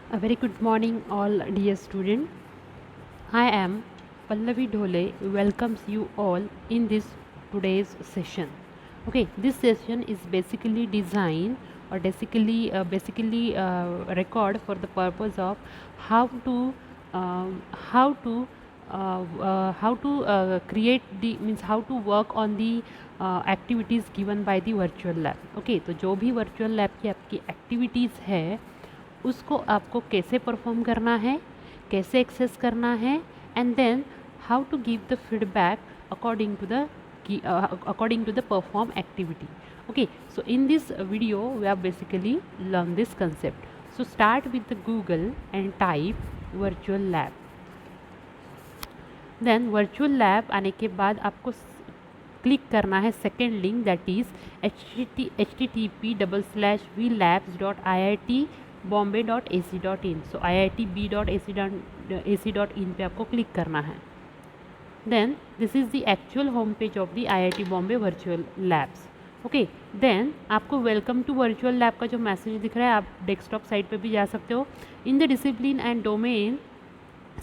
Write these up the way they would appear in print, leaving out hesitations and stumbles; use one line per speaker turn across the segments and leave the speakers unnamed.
A very good morning, all dear student. I am Pallavi Dhole. Welcomes you all in this today's session. Okay, this session is basically designed or record for the purpose of how to um, how to create the means how to work on the activities given by the virtual lab. Okay, तो जो भी virtual lab की आपकी activities है उसको आपको कैसे perform करना है, कैसे एक्सेस करना है, and then how to give the feedback according to the perform activity. Okay, so in this video we have basically learned this concept. So start with the Google and type virtual lab. Then virtual lab आने के बाद आपको click करना है second link, that is http://vlabs.iitbombay.ac.in. So iitb.ac.in पे आपको click करना है. Then this is the actual home page of the IIT Bombay virtual labs. Okay, then आपको वेलकम टू वर्चुअल लैब का जो मैसेज दिख रहा है, आप डेस्कटॉप साइट पे भी जा सकते हो. In the discipline and domain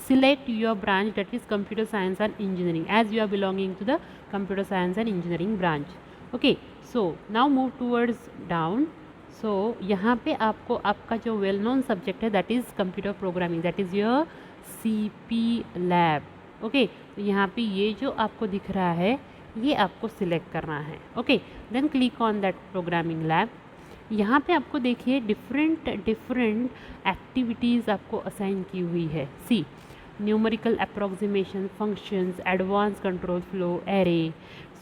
select your branch, that is computer science and engineering, as you are belonging to the computer science and engineering branch. Okay, so now move towards down. So यहाँ पे आपको आपका जो well known subject है that is computer programming, that is your CP lab. Okay, तो यहाँ पे ये जो आपको दिख रहा है ये आपको सिलेक्ट करना है. Okay, then click on that programming lab. यहाँ पे आपको देखिए डिफरेंट एक्टिविटीज़ आपको असाइन की हुई है. C, numerical approximation, functions, advance control flow, array,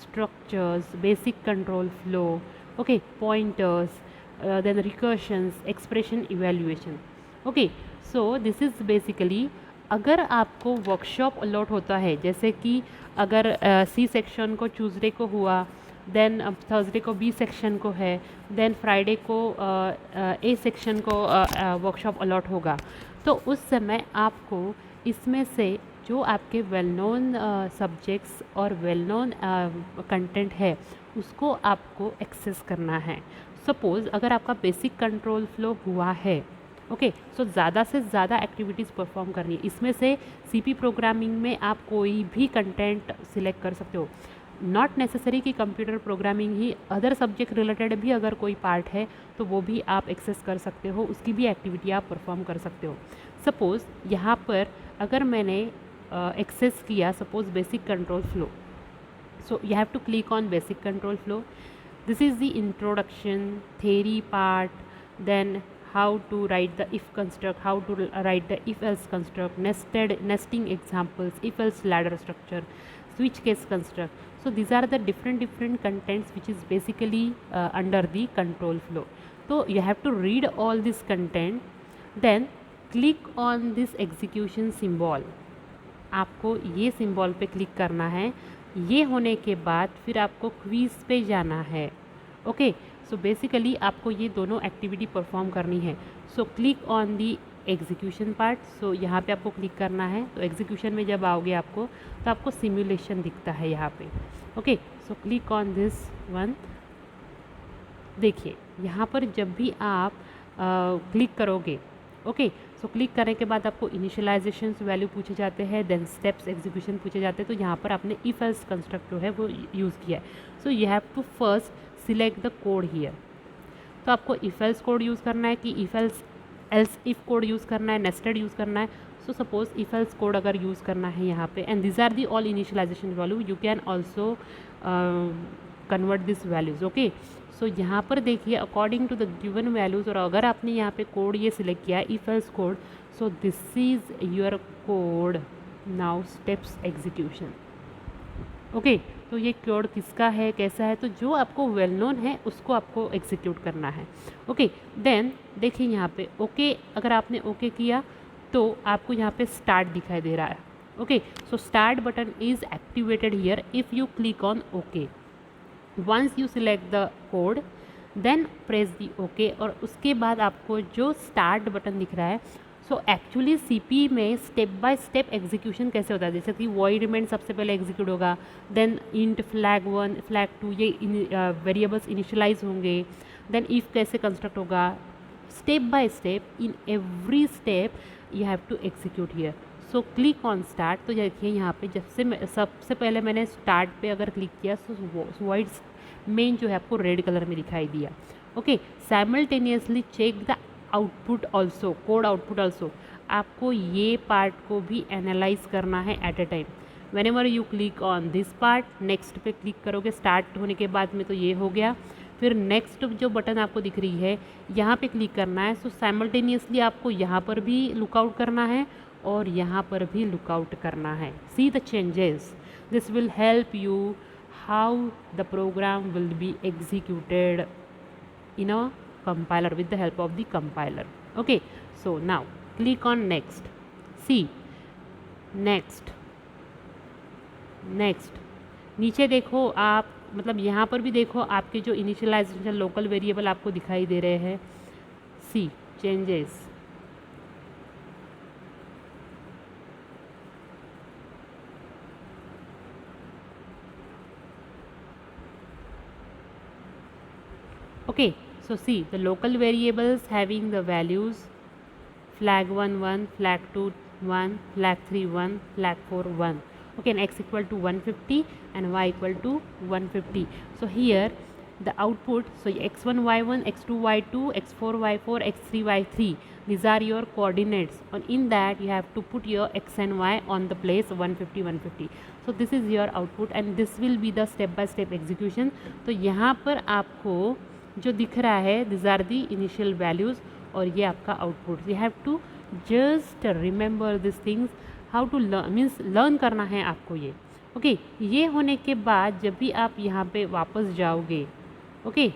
structures, basic control flow, okay, pointers, then recursions, expression evaluation. Okay, so this is basically अगर आपको वर्कशॉप अलॉट होता है, जैसे कि अगर सी सेक्शन को ट्यूसडे को हुआ, देन थर्सडे को बी सेक्शन को है, देन फ्राइडे को ए सेक्शन को वर्कशॉप अलॉट होगा, तो उस समय आपको इसमें से जो आपके वेल नोन सब्जेक्ट्स और वेल नोन कंटेंट है उसको आपको एक्सेस करना है. सपोज़ अगर आपका बेसिक कंट्रोल फ्लो हुआ है, ओके, सो ज़्यादा से ज़्यादा एक्टिविटीज़ परफॉर्म करनी है. इसमें से CP प्रोग्रामिंग में आप कोई भी कंटेंट सिलेक्ट कर सकते हो. नॉट नेसेसरी कि कंप्यूटर प्रोग्रामिंग ही, अदर सब्जेक्ट रिलेटेड भी अगर कोई पार्ट है तो वो भी आप एक्सेस कर सकते हो, उसकी भी एक्टिविटी आप परफॉर्म कर सकते हो. सपोज़ यहाँ पर अगर मैंने एक्सेस किया suppose basic control flow, so you have to click on basic control flow. This is the introduction theory part, then how to write the if construct, how to write the if else construct, nesting examples, if else ladder structure, switch case construct. So these are the different contents which is basically under the control flow. So you have to read all this content, then click on this execution symbol. आपको ये symbol पे click करना है. ये होने के बाद फिर आपको क्विज़ पे जाना है. ओके, सो बेसिकली आपको ये दोनों एक्टिविटी परफॉर्म करनी है. So click on the execution part. So यहाँ पे आपको क्लिक करना है. तो एग्जीक्यूशन में जब आओगे आपको तो आपको सिमुलेशन दिखता है यहाँ पे. Okay, so click on this one. देखिए यहाँ पर जब भी आप क्लिक करोगे, ओके, सो क्लिक करने के बाद आपको इनिशियलाइजेशन वैल्यू पूछे जाते हैं, देन स्टेप्स एग्जीक्यूशन पूछे जाते हैं. तो यहाँ पर आपने इफ एल्स कंस्ट्रक्ट जो है वो यूज़ किया है. So you have to first select the code here. तो आपको इफ एल्स कोड यूज़ करना है कि if else if code use करना है, नेस्टेड यूज़ करना है. So suppose if else code अगर यूज़ करना है यहाँ पे, and this are the all initialization value, you can also convert this values. Okay, so यहाँ पर देखिए according to the given values, और अगर आपने यहाँ पे कोड ये सिलेक्ट किया if else code, so this is your code. Now steps execution. Okay, तो ये कोड किसका है, कैसा है, तो जो आपको वेल नोन है उसको आपको एग्जीक्यूट करना है. ओके, देन देखिए यहाँ पे ओके, अगर आपने ओके किया तो आपको यहाँ पे स्टार्ट दिखाई दे रहा है. Okay, so start button is activated here if you click on okay. Once you select the code then press the okay, और उसके बाद आपको जो स्टार्ट बटन दिख रहा है, सो एक्चुअली CP में स्टेप बाय स्टेप एग्जीक्यूशन कैसे होता है, जैसे कि वॉइड मेन सबसे पहले एग्जीक्यूट होगा, देन इंट फ्लैग 1 फ्लैग 2 ये वेरिएबल्स इनिशियलाइज होंगे, देन इफ़ कैसे कंस्ट्रक्ट होगा, step by step, in every step you have to execute here. So click on start. तो देखिए यहाँ पे जब से सबसे पहले मैंने स्टार्ट पे अगर क्लिक किया तो वाइट मेन जो है आपको रेड कलर में दिखाई दिया. Okay, simultaneously check the output also, code output also. आपको ये पार्ट को भी एनालाइज करना है at a time. Whenever you click on this part, next पे क्लिक करोगे स्टार्ट होने के बाद में, तो ये हो गया. फिर नेक्स्ट जो बटन आपको दिख रही है यहाँ पे क्लिक करना है. सो साइमल्टेनियसली आपको यहाँ पर भी लुकआउट करना है और यहाँ पर भी लुकआउट करना है. See the changes. This will help you how the program will be executed in a compiler with the help of the compiler. Okay, so now click on next. See next, next. नीचे देखो आप, मतलब यहाँ पर भी देखो आपके जो इनिशियलाइजेशन लोकल वेरिएबल आपको दिखाई दे रहे हैं. सी changes. Okay, so see the local variables having the values flag 1 1, flag 2 1, flag 3 1, flag 4 1. Okay, and x equal to 150 and y equal to 150. So here the output, so x1 y1, x2 y2, x4 y4, x3 y3, these are your coordinates, and in that you have to put your x and y on the place 150 150. So this is your output and this will be the step by step execution. तो यहाँ पर आपको जो दिख रहा है this are the initial values और ये आपका output. You have to just remember this things, how to learn, means learn करना है आपको ये. ओके, ये होने के बाद जब भी आप यहाँ पे वापस जाओगे, ओके,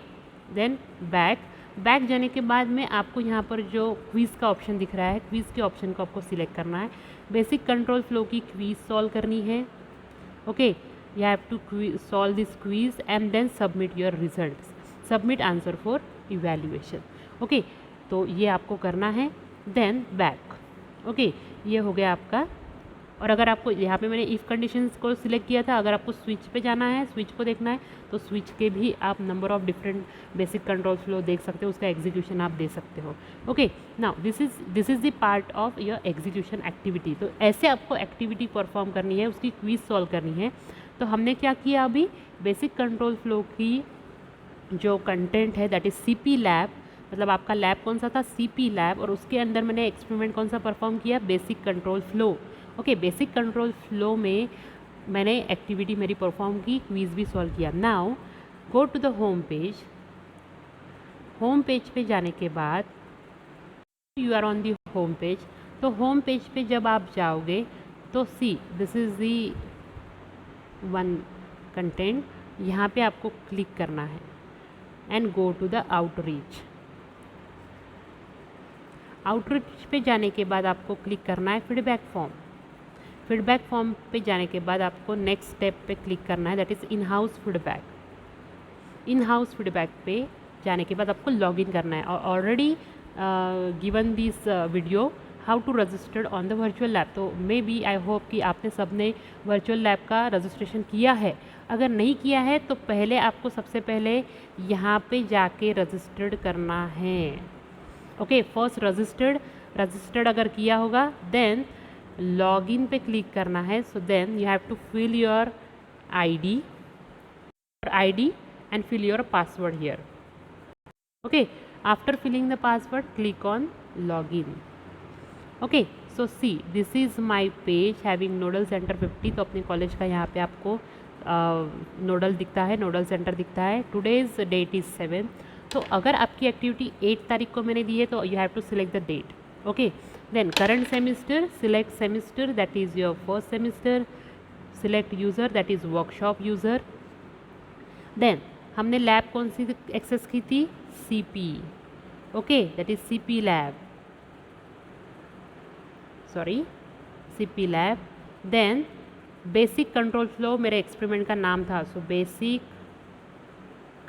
देन बैक जाने के बाद में आपको यहाँ पर जो क्विज़ का ऑप्शन दिख रहा है, क्विज़ के ऑप्शन को आपको सिलेक्ट करना है. बेसिक कंट्रोल फ्लो की क्विज़ सॉल्व करनी है. Okay, you have to solve this quiz and then submit your results. Submit answer for evaluation. Okay, तो ये आपको करना है. Then back. ओके, ये हो गया आपका. और अगर आपको यहाँ पे मैंने इफ़ कंडीशंस को सिलेक्ट किया था, अगर आपको स्विच पे जाना है, स्विच को देखना है, तो स्विच के भी आप number of different basic control flow देख सकते हो, उसका एग्जीक्यूशन आप दे सकते हो. Okay, now this is the part of your execution activity. तो ऐसे आपको एक्टिविटी परफॉर्म करनी है, उसकी क्विज सॉल्व करनी है. तो हमने क्या किया अभी, बेसिक कंट्रोल फ्लो की जो कंटेंट है दैट इज़ CP लैब, मतलब आपका लैब कौन सा था, CP लैब, और उसके अंदर मैंने एक्सपेरिमेंट कौन सा परफॉर्म किया, basic control flow. Okay, basic control flow में मैंने एक्टिविटी मेरी परफॉर्म की, क्विज भी सॉल्व किया. Now go to the home page. Home page पे जाने के बाद you are on the home page. तो होम पेज पे जब आप जाओगे तो see this is the one content. यहाँ पे आपको क्लिक करना है and go to the outreach. Outreach पे जाने के बाद आपको क्लिक करना है फीडबैक फॉर्म. फीडबैक फॉर्म पे जाने के बाद आपको नेक्स्ट स्टेप पे क्लिक करना है that is in house feedback. In house feedback पे जाने के बाद आपको लॉगिन करना है. और already given this video how to registered on the virtual lab. तो मे बी आई होप कि आपने सबने वर्चुअल लैब का रजिस्ट्रेशन किया है. अगर नहीं किया है तो पहले आपको सबसे पहले यहाँ पे जाके रजिस्टर्ड करना है. ओके, फर्स्ट रजिस्टर्ड अगर किया होगा देन लॉगिन पे क्लिक करना है. So then you have to fill your ID and fill your password here. Okay, after filling the password click on login. Okay, so see this is my page having nodal centre 50. तो अपने college का यहाँ पे आपको nodal दिखता है, nodal centre दिखता है. Today's that is 7. तो अगर आपकी एक्टिविटी 8 तारीख को मैंने दी है तो you have to select the date. Okay, then current semester, select semester that is your first semester. Select user that is workshop user. Then हमने लैब कौन सी एक्सेस की थी, CP. Okay, that is CP lab, sorry CP lab. Then basic control flow मेरे experiment का नाम था. So basic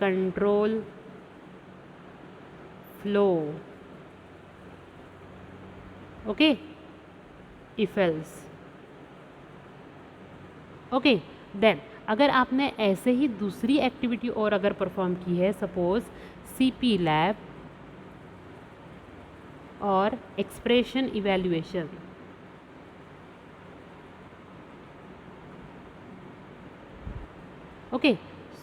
control flow. Okay, if else. Okay, then अगर आपने ऐसे ही दूसरी एक्टिविटी और अगर परफॉर्म की है, सपोज CP लैब और एक्सप्रेशन इवैल्यूएशन। ओके,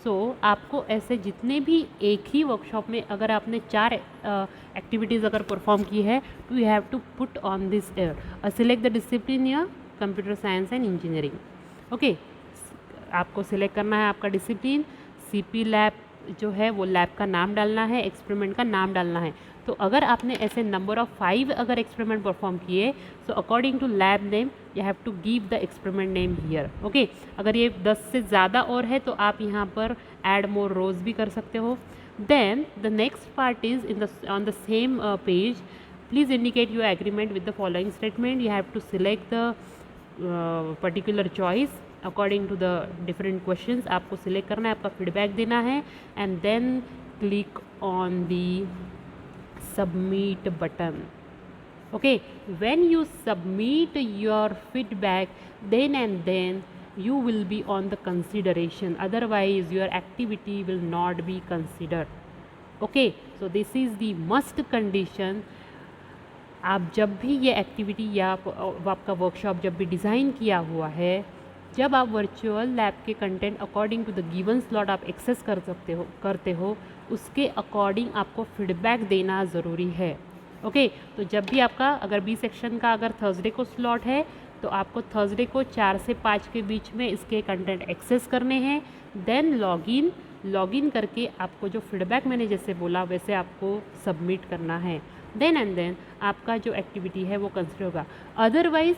सो आपको ऐसे जितने भी एक ही वर्कशॉप में अगर आपने 4 एक्टिविटीज़ अगर परफॉर्म की है, तो you have to put on this select the discipline या computer science and engineering. Okay, आपको सिलेक्ट करना है आपका डिसिप्लिन, सीपी लैब जो है वो लैब का नाम डालना है, एक्सपेरिमेंट का नाम डालना है। तो अगर आपने ऐसे नंबर ऑफ 5 अगर एक्सपेरिमेंट परफॉर्म किए, so according to lab name you have to give the experiment name here. Okay, अगर ये 10 से ज़्यादा और है तो आप यहाँ पर ऐड मोर रोज भी कर सकते हो। Then the next part is in the on the same page, please indicate your agreement with the following statement. You have to select the particular choice according to the different questions. आपको select करना है, आपका feedback देना है, and then click on the submit button. Okay, when you submit your feedback, then and then you will be on the consideration, otherwise your activity will not be considered. Okay, so this is the must condition. आप जब भी ये activity या आपका workshop जब भी design किया हुआ है, जब आप वर्चुअल लैब के content according to the given slot आप एक्सेस करते हो उसके अकॉर्डिंग आपको फीडबैक देना ज़रूरी है। ओके, तो जब भी आपका अगर बी सेक्शन का अगर थर्सडे को स्लॉट है, तो आपको थर्सडे को 4 से 5 के बीच में इसके कंटेंट एक्सेस करने हैं। देन लॉगिन करके आपको जो फीडबैक मैंने जैसे बोला वैसे आपको सबमिट करना है। देन एंड देन आपका जो एक्टिविटी है वो कंसिडर होगा। अदरवाइज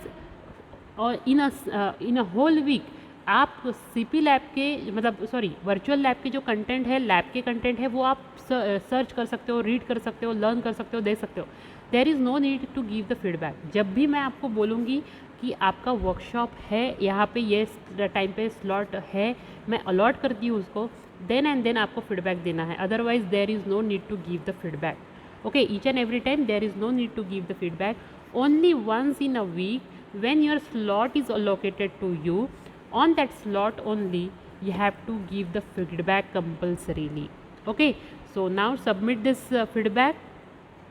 और इन अ होल वीक आप सीपी लैब के वर्चुअल लैब के जो कंटेंट है, लैब के कंटेंट है, वो आप सर्च कर सकते हो, रीड कर सकते हो, लर्न कर सकते हो, दे सकते हो। There is no need to give the feedback. जब भी मैं आपको बोलूँगी कि आपका वर्कशॉप है, यहाँ पे ये टाइम पे स्लॉट है, मैं अलॉट करती हूँ उसको, देन एंड देन आपको फीडबैक देना है। Otherwise there is no need to give the feedback. Okay, each and every time there is no need to give the feedback. Only once in a week when your slot is allocated to you, on that slot only you have to give the feedback compulsorily. Okay, so now submit this feedback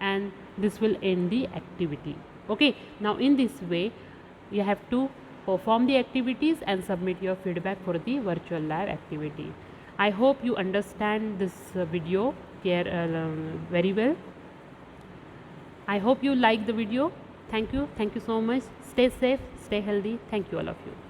and this will end the activity. Okay, now in this way you have to perform the activities and submit your feedback for the virtual lab activity. I hope you understand this video very well. I hope you like the video. Thank you so much. Stay safe, stay healthy. Thank you all of you.